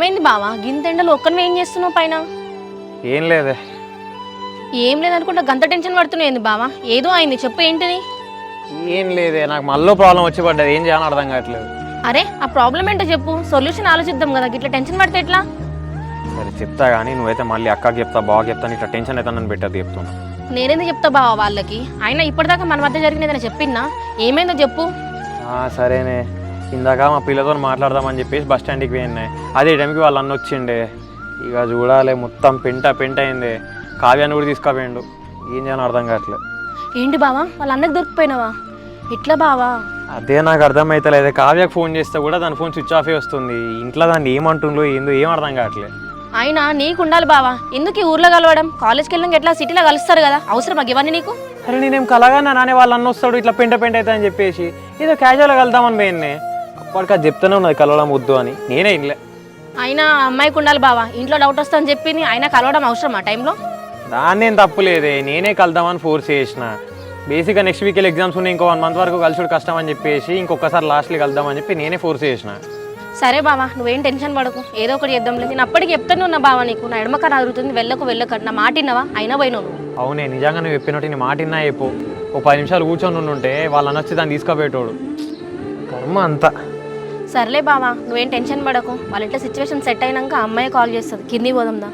ఏమైంది బావా? గింత ఎండలో ఒక్కరిని ఏం చేస్తున్నావు పైన? ఏం లేదే. ఏం లేదనుకుంటా గంత టెన్షన్ పడుతున్నావు ఏంది బావా? ఏదో అయింది, చెప్పు ఏంటిది? ఏం లేదే, నాకు మళ్ళీ ప్రాబ్లం వచ్చి పడ్డది. ఏం చేయాలని అర్థం కావట్లేదు. అరే ఆ ప్రాబ్లం ఏంటో చెప్పు, సొల్యూషన్ ఆలోచిద్దాం కదా. ఇట్లా టెన్షన్ పడితే ఎట్లా? సరే చెప్తా, కానీ నువ్వైతే మళ్ళీ అక్కకి చెప్తా, బాగా చెప్తాను, ఇట్లా టెన్షన్ అయితే నన్ను పెట్టద్దు చెప్తున్నా. నేనేందుకు చెప్తా బావా వాళ్ళకి? అయినా ఇప్పటిదాకా మన మధ్య జరిగినదని చెప్పినా, ఏమైందో చెప్పు. సరేనే, ఇందాక మా పిల్లతో మాట్లాడదామని చెప్పేసి బస్ స్టాండ్కి పోయినాయి. అదే టైంకి వాళ్ళు అన్న వచ్చిండే. ఇక చూడాలి, మొత్తం పెంట అయింది. కావ్యాన్ని కూడా తీసుకుపోయిండు. ఏం చేయాలని అర్థం కావట్లేదు. ఏంటి బావా, వాళ్ళ అన్నకు దొరికిపోయినావా? ఎట్లా బావా? అదే నాకు అర్థమవుతలేదు. కావ్యకు ఫోన్ చేస్తే కూడా దాని ఫోన్ స్విచ్ ఆఫే వస్తుంది. ఇంట్లో దాన్ని ఏమంటుందో ఏందో ఏం అర్థం కావట్లేదు. అయినా నీకు ఉండాలి బావా, ఎందుకు ఈ ఊర్లో కలవడం? కాలేజ్కి వెళ్ళినాక ఎట్లా సిటీలో కలుస్తారు కదా, అవసరమా ఇవన్నీ నీకు? అరే నేనేం కలగానే నానే వాళ్ళు అన్న వస్తాడు ఇట్లా పెంట అవుతా అని చెప్పేసి ఏదో క్యాజువల్గా వెళ్దామని పోయిన్నే. అప్పటికి అది చెప్తూనే ఉన్నది కలవడం వద్దు అని, నేనే ఇన్లే. అయినా అమ్మాయికి ఉండాలి బావా, ఇంట్లో డౌట్ వస్తుందని చెప్పింది, అయినా కలవడం అవసరం ఆ టైంలో? దాన్నేం తప్పులేదే, నేనే కలుద్దామని ఫోర్స్ చేసిన. బేసిక్గా నెక్స్ట్ వీక్ ఎగ్జామ్స్ ఉన్నాయి, ఇంకో 1 month వరకు కలిసి కష్టం అని చెప్పేసి ఇంకొకసారి లాస్ట్కి కలుద్దామని చెప్పి నేనే ఫోర్స్ చేసిన. సరే బావా, నువ్వేం టెన్షన్ పడకు, ఏదో ఒకటి చేద్దాంలేదు. నేను అప్పటికి చెప్తాను ఉన్నా బావా నీకు, నా ఎడమకన్నా అరుగుతుంది, వెళ్ళకు నా మాట విన్నావా? అయినా పోయినావు. అవునే, నిజంగా నువ్వు చెప్పినట్టు నీ మాట విన్నా అయిపో. ఓ 10 నిమిషాలు కూర్చొని ఉంటే వాళ్ళు అనొచ్చి దాన్ని తీసుకుపోయేటోడు. కర్మ అంతా. సర్లే బావా, నువ్వేం టెన్షన్ పడకు. వాళ్ళ ఇంట్లో సిచ్యువేషన్ సెట్ అయినాక అమ్మాయి కాల్ చేస్తుంది, కింది పోదాందా.